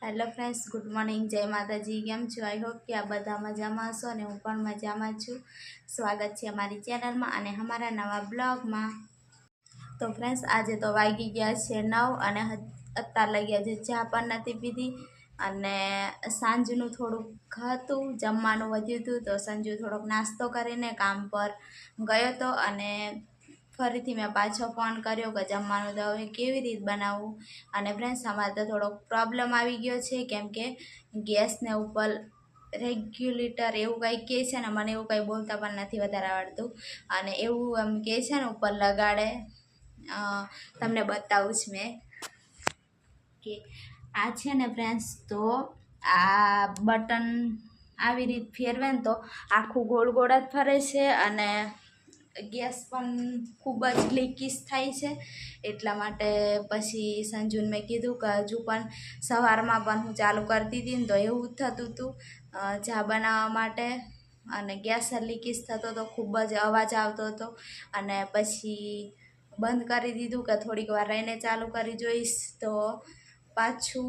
Hello friends, good morning, જય માતાજી. કેમ છો? આઈ હોપ કે આ બધા મજામાં હશો અને હું પણ મજામાં છું. સ્વાગત છે અમારી ચેનલમાં અને અમારા નવા બ્લોગમાં. તો ફ્રેન્ડ્સ, આજે તો વાગી ગયા છે 9 અને અત્યારે લઈ ગયા છે ચા પણ નથી પીધી અને સાંજનું થોડુંક હતું, જમવાનું વધ્યું હતું તો સંજુ થોડોક નાસ્તો કરીને કામ પર ગયો હતો અને ફરીથી મેં પાછો ફોન કર્યો કે જમવાનું તો હવે કેવી રીતે બનાવવું. અને ફ્રેન્ડ્સ, અમારે તો થોડોક પ્રોબ્લેમ આવી ગયો છે કેમ કે ગેસને ઉપર રેગ્યુલેટર એવું કંઈ કહે છે ને, મને એવું કંઈ બોલતા પણ નથી વધારે આવડતું અને એવું એમ કહે છે ને ઉપર લગાડે. તમને બતાવું જ મેં કે આ છે ને ફ્રેન્ડ્સ, તો આ બટન આવી રીતે ફેરવે ને તો આખું ગોળ ગોળ જ ફરે છે અને ગેસ પણ ખૂબ જ લીકીસ થાય છે. એટલા માટે પછી સંજુને મેં કીધું કે હજુ પણ સવારમાં પણ હું ચાલુ કરતી હતી ને તો એવું જ થતું હતું ચા બનાવવા માટે અને ગેસ લીકીસ થતો તો ખૂબ જ અવાજ આવતો હતો અને પછી બંધ કરી દીધું કે થોડીક વાર રહીને ચાલુ કરી જોઈશ. તો પાછું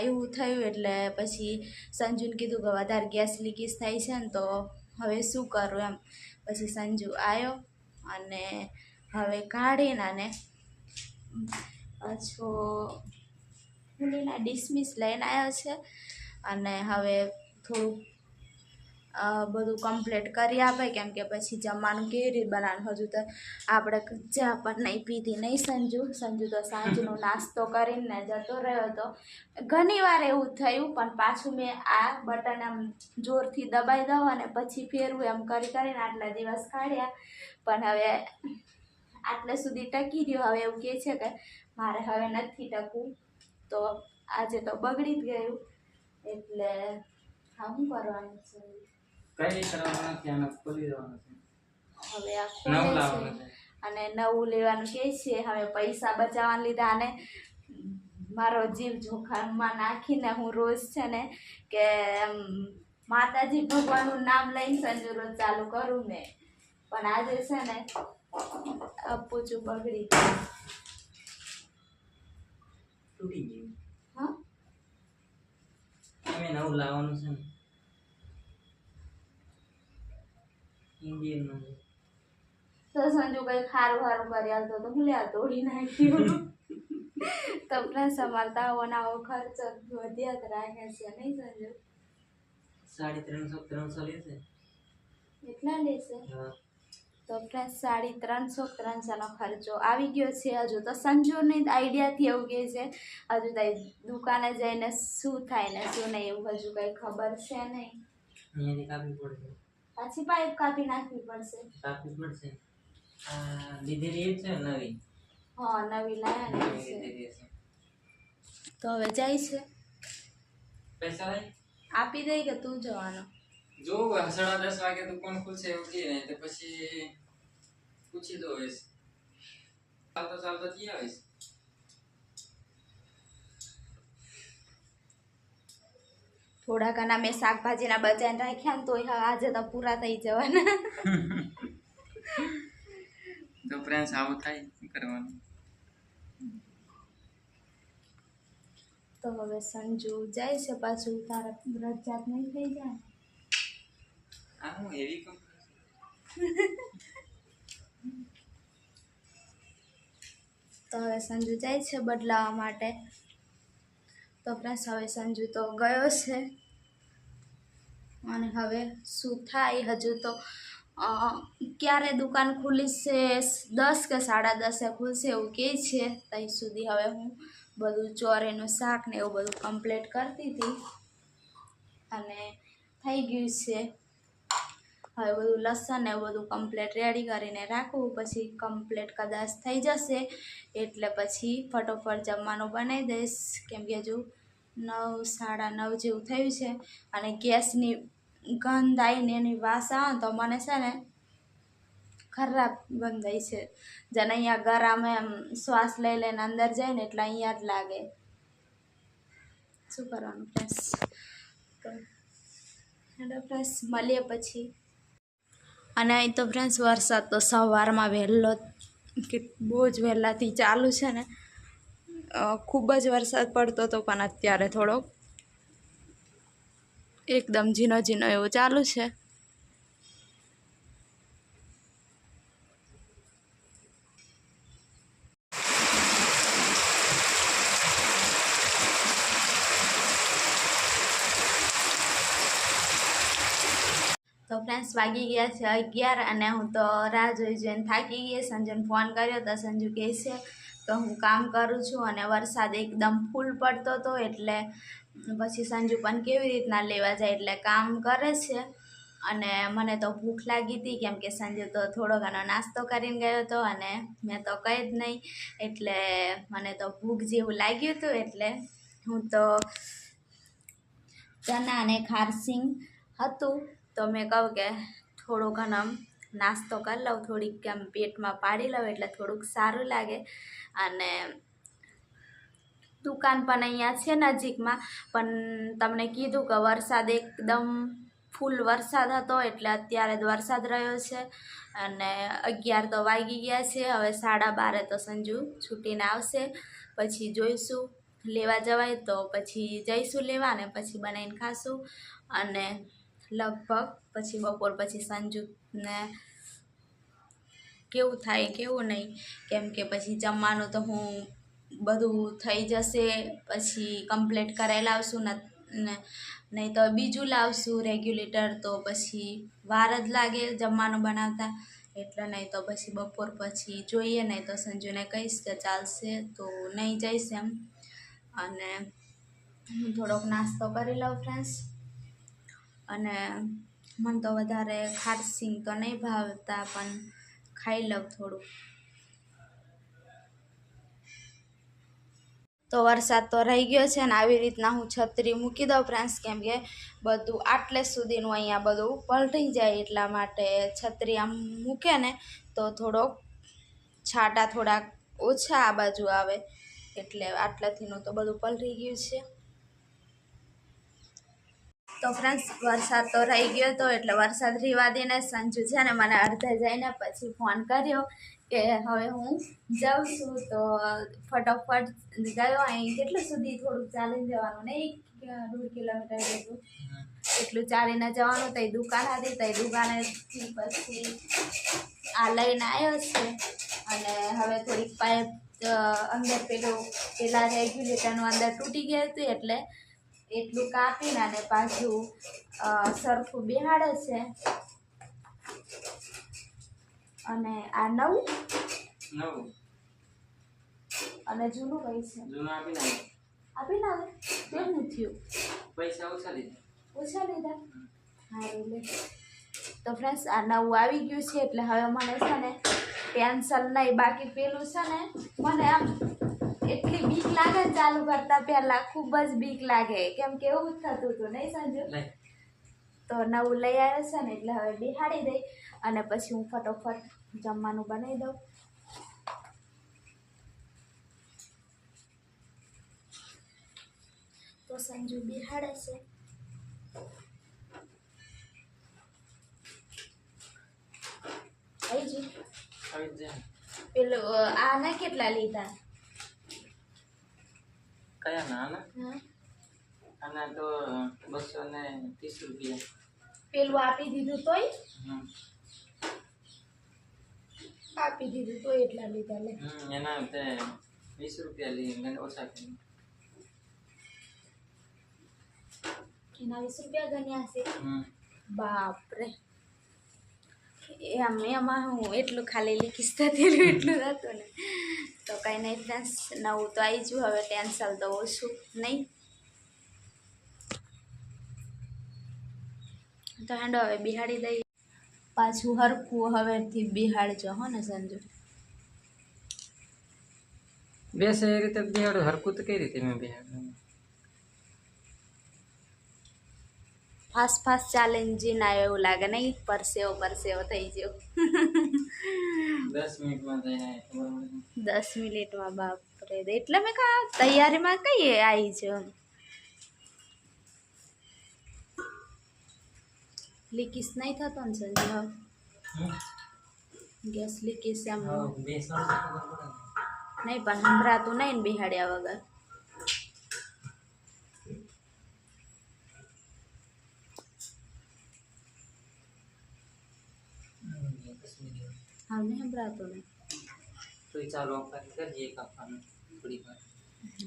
એવું થયું એટલે પછી સંજુને કીધું કે વધારે ગેસ લીકીસ થાય છે ને તો હવે શું કરું એમ. પછી સંજુ આવ્યો અને હવે કાઢીને અને પાછો ફૂલીના ડિસમિસ લઈને આવ્યો છે અને હવે થોડુંક બધું કમ્પ્લીટ કરી આપે કેમ કે પછી જમવાનું કેવી રીતે બનાવવાનું. હજુ તો આપણે ચા પણ નહીં પીધી નહીં સંજુ તો સાંજનો નાસ્તો કરીને જતો રહ્યો હતો. ઘણી વાર એવું થયું પણ પાછું મેં આ બટન આમ જોરથી દબાઈ દઉં અને પછી ફેરવું એમ કરીને આટલા દિવસ કાઢ્યા. પણ હવે આટલે સુધી ટકી રહ્યો. હવે એવું કહે છે કે મારે હવે નથી ટકવું તો આજે તો બગડી જ ગયું એટલે હા શું કરવાનું છે. કઈ કરવાનું નથી, આને ખોલી દેવાનું છે. હવે આ ખોલે છે અને નવું લેવાનું કહે છે. હવે પૈસા બચાવવાના લીધા અને મારો જીવ જોખમમાં નાખીને હું રોજ છે ને કે માતાજી ભગવાનનું નામ લઈને સંજુ રોજ ચાલુ કરું મેં. પણ આજે છે ને પૂછું બગડી ગયું, તૂટી ગયું. હા અમે નવું લાવવાનું છે ને ઇન્ડિયન તો સંજુ કઈ ખારું કરી આવતો તો હું લે તોડી નાખ્યું. તો પ્લસ અમારે તાવો ખર્ચો વધ્યા જ રાખે છે નહીં સંજુ? 350 લેશે. એટલા લેશે? તો પ્લસ 350-300 ખર્ચો આવી ગયો છે. હજુ તો સંજુની આઈડિયાથી એવું કહે છે હજુ તો દુકાને જઈને શું થાય ને શું નહીં એવું હજુ કંઈ ખબર છે નહીં. અહીંયાથી કાપવી પડશે, પાછી પાઇપ કાપી નાખવી પડશે. લીધેલી છે નવી. હા, નવી લાયા ને છે. તો હવે જાય છે. પૈસા લઈ આપી દઈ કે તું જવાનો? જો 10:30 વાગે દુકાન ખુલશે એવું કહે ને તો પછી પૂછી દો. ચાલતો જી આવીશ. થોડા ઘણા મેં શાકભાજીના બચાઈને રાખ્યા ને તો આજે તો પૂરા થઈ જવાના. તો ફ્રેન્ડ્સ આવું થાય કરવાનું. તો હવે સંજુ જાય છે પાછું. તારા રજાત નહીં થઈ જાય? આ હું હેવી કંપની. તો હવે સંજુ જાય છે બદલાવા માટે. તો ફ્રેન્ડ્સ, હવે સંજુ તો ગયો છે અને હવે શું થાય હજુ તો ક્યારે દુકાન ખુલી છે? 10 કે 10:30 ખુલશે એવું કહે છે. ત્યાં સુધી હવે હું બધું ચોરીનું શાક ને એવું બધું કમ્પ્લીટ કરતી હતી અને થઈ ગયું છે. હવે બધું લસણ ને બધું કમ્પ્લીટ રેડી કરીને રાખવું, પછી કમ્પ્લીટ કદાચ થઈ જશે એટલે પછી ફટોફટ જમવાનું બનાવી દઈશ કેમ કે હજુ 9-9:30 જેવું થયું છે અને ગેસની ગંધ આવીને એની વાસ આવે તો મને છે ને ખરાબ ગંધ આવી છે. જેને અહીંયા ગરમ એમ શ્વાસ લઈ લઈને અંદર જાય ને એટલે અહીંયા જ લાગે. શું કરવાનું ફ્રેન્ડ્સ? તો હેલો ફ્રેન્ડ્સ, મળીએ પછી. અને અહીં તો ફ્રેન્ડ્સ વરસાદ તો સવારમાં વહેલો કે બહુ જ વહેલાથી ચાલુ છે ને ખૂબ જ વરસાદ પડતો હતો, પણ અત્યારે થોડોક એકદમ ઝીણો ઝીણો એવું ચાલુ છે. તો ફ્રેન્ડ્સ વાગી ગયા છે 11 અને હું તો રાહ જોઈને થાકી ગઈ. સંજુને ફોન કર્યો તો સંજુ કહે છે કે હું કામ કરું છું, અને વરસાદ એકદમ ફૂલ પડતો હતો એટલે પછી સંજુ પણ કેવી રીતના લેવા જાય એટલે કામ કરે છે. અને મને તો ભૂખ લાગી હતી, કેમ કે સંજુ તો થોડો ઘણો નાસ્તો કરીને ગયો હતો અને મેં તો કંઈ જ નહીં, એટલે મને તો ભૂખ જેવું લાગ્યું હતું. એટલે હું તો ચના અને ખારસિંગ હતું તો મેં કહું કે થોડો ઘણો નાસ્તો કરી લઉં, થોડીક કેમ પેટમાં પાડી લઉં એટલે થોડુંક સારું લાગે. અને દુકાન પણ અહીંયા છે નજીકમાં, પણ તમને કીધું કે વરસાદ એકદમ ફૂલ વરસાદ હતો એટલે અત્યારે જ વરસાદ રહ્યો છે. અને 11 તો વાગી ગયા છે. હવે 12:30 તો સંજુ છૂટીને આવશે, પછી જોઈશું લેવા જવાય તો પછી જઈશું લેવા, અને પછી બનાવીને ખાશું. અને લગભગ પછી બપોર પછી સંજુને કેવું થાય કેવું નહીં, કેમ કે પછી જમવાનું તો હું બધું થઈ જશે પછી કમ્પ્લીટ કરાવી લાવશું ને નહીં તો બીજું લાવશું રેગ્યુલેટર, તો પછી વાર જ લાગે જમવાનું બનાવતા. એટલે નહીં તો પછી બપોર પછી જોઈએ, નહીં તો સંજુને કહીશ કે ચાલશે તો નહીં જઈશ એમ. અને હું થોડોક નાસ્તો કરી લઉં ફ્રેન્ડ્સ. અને મને તો વધારે ખારસિંગ તો નહીં ભાવતા, પણ ખાઈ લઉં થોડું. તો વરસાદ તો રહી ગયો છે ને આવી રીતના હું છત્રી મૂકી દઉં ફ્રેન્ડ્સ, કેમ કે બધું આટલે સુધીનું અહીંયા બધું પલટી જાય, એટલા માટે છત્રી આમ મૂકે ને તો થોડોક છાંટા થોડાક ઓછા આ બાજુ આવે, એટલે આટલાથીનું તો બધું પલટી ગયું છે. તો ફ્રેન્ડ્સ વરસાદ તો રહી ગયો હતો એટલે વરસાદ રહેવા દઈને સંજુ છે ને મને અડધે જઈને પછી ફોન કર્યો કે હવે હું જાઉં છું. તો ફટોફટ ગયો. અહીં કેટલું સુધી થોડુંક ચાલીને જવાનું, નહીં 1.5 કિલોમીટર જેટલું, એટલું ચાલીને જવાનું. તો એ દુકાન હતી, તો એ દુકાનેથી પછી આ લઈને આવ્યો છે. અને હવે થોડીક પાઇપ અંદર પેલા રેગ્યુલેટરનું અંદર તૂટી ગયું હતું એટલે એટલું કાપીને અને પાછું સરખું બેહાડે છે. અને આ નવું અને જૂનું કઈ છે? જૂનું આપી ના કેવું થયું? પૈસા ઓછા લીધા. હા એટલે તો ફ્રેન્ડ્સ આ નવું આવી ગયું છે એટલે હવે મને છે ને ટેન્શન નહીં. બાકી પેલું છે ને મને આમ એટલી બીક લાગે ને ચાલુ કરતા પહેલા, ખૂબ જ બીક લાગે, કેમ કે એવું જ થતું હતું નહીં સંજુ? તો નવું લઈ આવે છે ને એટલે હવે બેહાડી દઈ અને પછી હું ફટોફટ જમવાનું બનાવી દઉં. તો સંજુ બેહાડે છે. પેલું આને કેટલા લીધા? કયા ના? આના તો 230 રૂપિયા. પેલું આપી દીધું તોય? આપી દીધું તોય એટલા લીધા લે. એના તે 20 રૂપિયા લઈ મને ઓછા કરી. એના 20 રૂપિયા ગણ્યા છે? બાપરે. એમાં હું એટલું ખાલી લીખીશ થતી એટલું હતું ને. તો કંઈ નહીં ફ્રેન્ડ્સ, નવું તો આવી ગયું, હવે ટેન્શન તો ઓછું નહીં. તો હેંડો હવે બિહાડી દઈએ પાછું હરખું હવેથી બિહાડજો હો ને સંજુ? બેસે એ રીતે બિહાડો, હરખું તો કઈ રીતે મેં બિહાડું? ફાસ્ટ ચેલેન્જિંગ આવ્યો એવું લાગે નહીં? પરસેવો થઈ ગયો. 10 મિનિટમાં જઈને 10 મિનિટમાં? બાપરે. એટલે મેં કા તૈયારીમાં કઈ આવી છે? લીકીસ નહીં થતો ને સંજુ? ગેસ લીકીસ એમ નહીં પણ સંભળાતું નહીં ને બિહાડ્યા વગર. હા નહીં સંભળાતું નહીં. તો ચાલો કરીએ કાપવાનું થોડી વાર.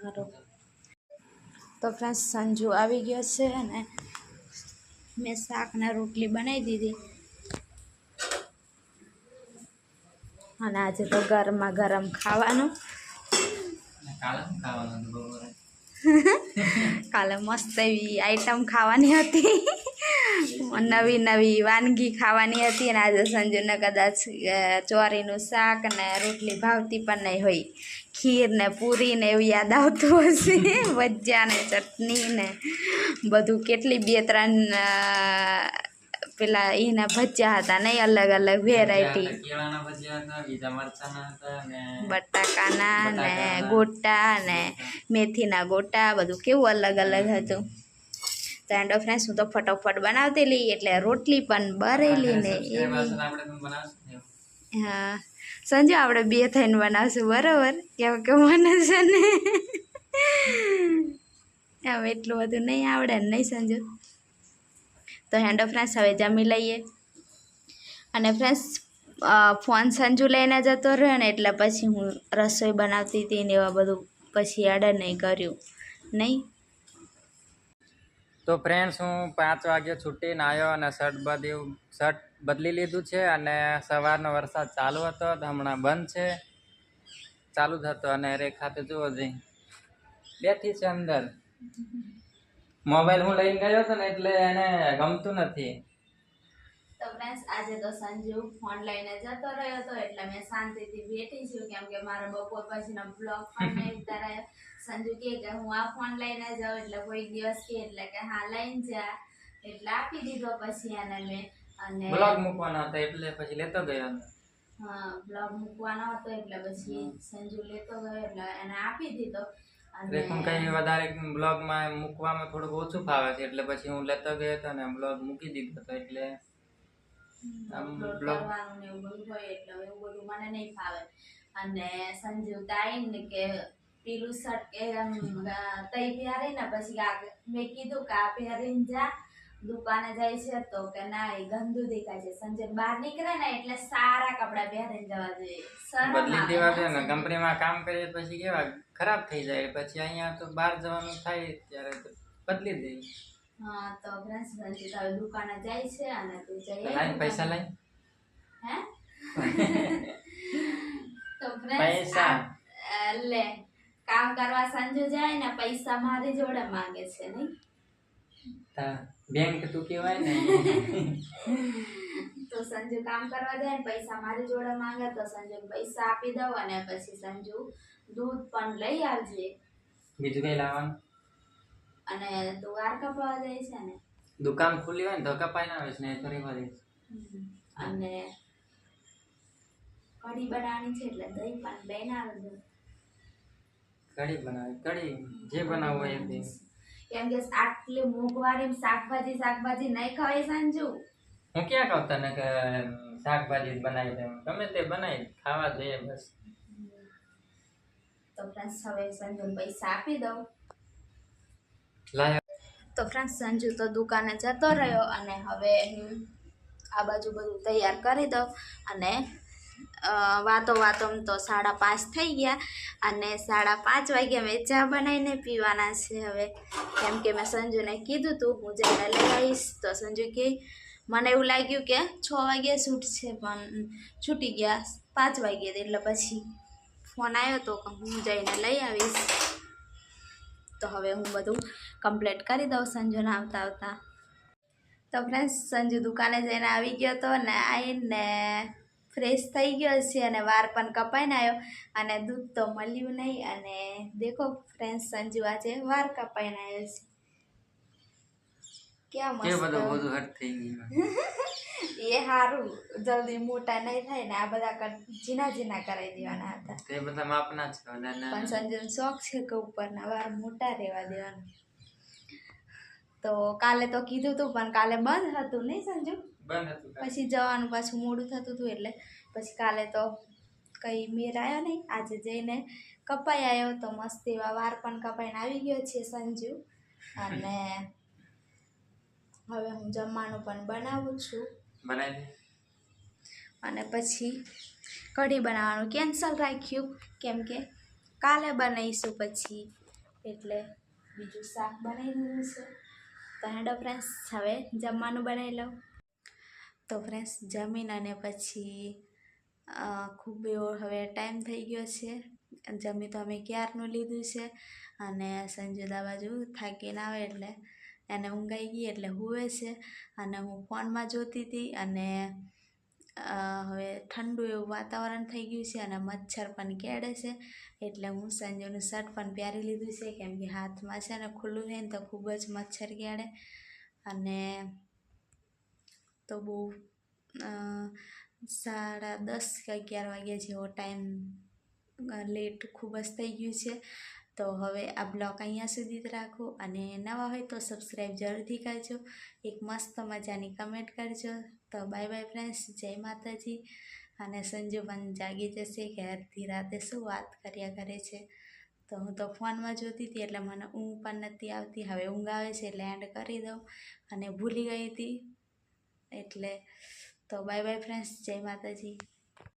સારું. તો ફ્રેન્ડ્સ સંજુ આવી ગયો છે અને મેં શાકને રોટલી બનાવી દીધી અને આજે તો ગરમા ગરમ ખાવાનું. કાલે ખાવાનું બપોરે કાલે મસ્ત એવી આઈટમ ખાવાની હતી, નવી નવી વાનગી ખાવાની હતી અને આજે સંજુને કદાચ ચોરીનું શાક ને રોટલી ભાવતી પણ નહીં હોય, ખીર ને પૂરી ને એવું યાદ આવતું હશે, ભજીયા ને ચટણી ને બધું કેટલી 2-3 પેલા એના ભજીયા હતા નહીં, અલગ અલગ વેરાયટી, કેળાના ભજીયા હતા, બીજા મરચાના હતા ને બટાકાના ને ગોટા ને મેથીના ગોટા, બધું કેવું અલગ અલગ હતું. તો એન્ડ ઓફ ફ્રેન્ડ્સ હું તો ફટોફટ બનાવતેલી એટલે રોટલી પણ બરેલી ને આપણે પણ બનાવશું. હા સંજુ આપણે 2 થઈને બનાવશું બરાબર, કેમ કે મને છે ને હવે એટલું બધું નહીં આવડે ને નહીં સંજુ. તો હેન્ડ ઓફ ફ્રેન્ડ્સ હવે જમી લઈએ અને ફ્રેન્ડ્સ ફોન સંજુ લઈને જતો રહ્યો ને એટલે પછી હું રસોઈ બનાવતી હતી ને એવા બધું પછી ઓર્ડર નહીં કર્યું નહીં. તો ફ્રેન્ડ્સ હું 5 વાગે છૂટીને આવ્યો અને શર્ટ બદલી લીધું છે અને સવારનો વરસાદ ચાલુ હતો તો હમણાં બંધ છે, ચાલુ જ હતો અને રેખા તો જુઓ જઈ બેઠી છે અંદર. મોબાઈલ હું લઈને ગયો હતો ને એટલે એને ગમતું નથી. તો ફ્રેન્ડ્સ આજે તો સંજુ ફોન લઈને જતો રહ્યો હતો એટલે મેં શાંતિથી બેઠી છું, કેમ કે મારો બપોર પછીનો બ્લોગ પણ નહીં ઉતારાયો. સંજુ કહે કે હું આ ફોન લઈને જાઉં એટલે કોઈ દિવસ કહે એટલે કે હા લઈને જા, એટલે આપી દીધો પછી એને મેં. અને બ્લોગ મૂકવાનો હતો એટલે પછી લેતો ગયો. હા બ્લોગ મૂકવાનો હતો એટલે પછી સંજુ લેતો ગયો એટલે એને આપી દીધો. રેખું કઈ વધારે બ્લોગમાં મૂકવામાં થોડુંક ઓછું ફાવે છે એટલે પછી હું લેતો ગયો હતો ને બ્લોગ મૂકી દીધો હતો. એટલે કરવાનું ને એવું બધું હોય એટલે એવું બધું મને નહીં ફાવે. અને સંજુ તાઈને કે પેલું શર્ટ કે તઈ પહેરી ને પછી મેં કીધું કે આ પહેરીને જા, દુકાને જાય છે તો કે ના એ ગંદુ દેખાય છે. સંજય બહાર નીકળે ને એટલે સારા કપડા પહેરીને જવા જોઈએ, બદલી દેવા જોઈએ ને. કંપનીમાં કામ કરીએ પછી કેવા ખરાબ થઈ જાય, પછી અહીંયા તો બહાર જવાનું થાય ત્યારે બદલી દઈએ. હા તો ફ્રેન્ડ્સ સંજય તો દુકાને જાય છે અને તું જઈ લાઈન પૈસા લઈ હે તો પૈસા લે કામ કરવા સંજુ જાય ને પૈસા મારી જોડે માંગે છે નહીં. બેંક તું કહેવાય ને. તો સંજુ કામ કરવા જાય ને પૈસા મારી જોડે માંગે તો સંજુ પૈસા આપી દઉં અને પછી સંજુ દૂધ પણ લઈ આવજે. બીજું કઈ લાવવાનું? અને તું વાર કપાવા જાય છે ને, દુકાન ખુલ્લી હોય ને તો કપાઈ ના આવે ને તો રેવા દે. અને કઢી બનાવવાની છે એટલે દહીં પણ લઈને આવજો. કઢી બનાવે, કઢી જે બનાવવું હોય એ. કેમ કે આટલી મોંઘવારી શાકભાજી નહીં ખવાય સંજુ. હું ક્યાં કહું તને કે શાકભાજી બનાવી દે, ગમે તે બનાવી ખાવા જોઈએ બસ. તો ફ્રેન્ડ્સ હવે સંજુ પૈસા આપી દઉં. લાય તો ફ્રેન્ડ્સ સંજુ તો દુકાને જતો રહ્યો અને હવે હું આ બાજુ બધું તૈયાર કરી દઉં. અને વાતોમાં તો 5:30 થઈ ગયા અને 5:30 વાગ્યા મેં ચા બનાવીને પીવાના છે હવે, કેમ કે મેં સંજુને કીધું તું હું જઈને લઈ આવીશ. તો સંજુ કે મને એવું લાગ્યું કે 6 વાગ્યે છૂટશે પણ છૂટી ગયા 5 વાગ્યે, એટલે પછી ફોન આવ્યો તો કે હું જઈને લઈ આવીશ. તો હવે હું બધું કમ્પ્લીટ કરી દઉં સંજુને આવતા. તો ફ્રેન્ડ્સ સંજુ દુકાને જઈને આવી ગયો હતો ને આવીને ફ્રેશ થઈ ગયો છે અને વાર પણ કપાઈને આવ્યો અને દૂધ તો મળ્યું નહીં. અને દેખો ફ્રેન્ડ્સ સંજુ આજે વાર કપાઈને આવ્યો છે. ક્યાં મસ્ત બધું હટ થઈ ગયું. એ સારું જલ્દી મોટા નહીં થાય ને, આ બધા ઝીણા કરાવી દેવાના હતા. તે બધા માપના છે પણ સંજુનો શોખ છે કે ઉપરના વાર મોટા રહેવા દેવાના. તો કાલે તો કીધું તું પણ કાલે બંધ હતું નહીં સંજુ, બંધ હતું. પછી જવાનું પાછું મોડું થતું હતું એટલે પછી કાલે તો કંઈ મેર આવ્યો નહીં. આજે જઈને કપાઈ આવ્યો તો મસ્ત એવા વાર પણ કપાઈને આવી ગયો છે સંજુ. અને હવે હું જમવાનું પણ બનાવું છું. બનાવી અને પછી કઢી બનાવવાનું કેન્સલ રાખ્યું કેમ કે કાલે બનાવીશું પછી, એટલે બીજું શાક બનાવી દીધું છે. તો હેડો ફ્રેન્ડ્સ હવે જમવાનું બનાવી લઉં. તો ફ્રેન્ડ્સ જમીન અને પછી ખૂબ એવો હવે ટાઈમ થઈ ગયો છે. જમી તો અમે ક્યારનું લીધું છે. અને સંજુદા બાજુ થાકીને આવે એટલે એને ઊંઘાઈ ગઈ એટલે હુવે છે. અને હું ફોનમાં જોતી હતી. અને હવે ઠંડુ એવું વાતાવરણ થઈ ગયું છે અને મચ્છર પણ કેળે છે, એટલે હું સંજુનું શર્ટ પણ પહેરી લીધું છે કેમ કે હાથમાં છે ને ખુલ્લું રહે ને તો ખૂબ જ મચ્છર કેળે. અને તો બહુ 10:30 કે 11 વાગ્યા જેવો ટાઈમ લેટ ખૂબ જ થઈ ગયું છે. તો હવે આ બ્લોગ અહીંયા સુધી જ રાખો. અને નવા હોય તો સબસ્ક્રાઈબ જરૂરથી કરજો, એક મસ્ત મજાની કમેન્ટ કરજો. તો બાય બાય ફ્રેન્ડ્સ, જય માતાજી. અને સંજુ પણ જાગી જશે કે અડધી રાતે શું વાત કર્યા કરે છે. તો હું તો ફોનમાં જોતી હતી એટલે મને ઊંઘ પણ નથી આવતી. હવે ઊંઘ આવે છે એટલે એન્ડ કરી દઉં. અને ભૂલી ગઈ હતી એટલે. તો બાય બાય ફ્રેન્ડ્સ, જય માતાજી.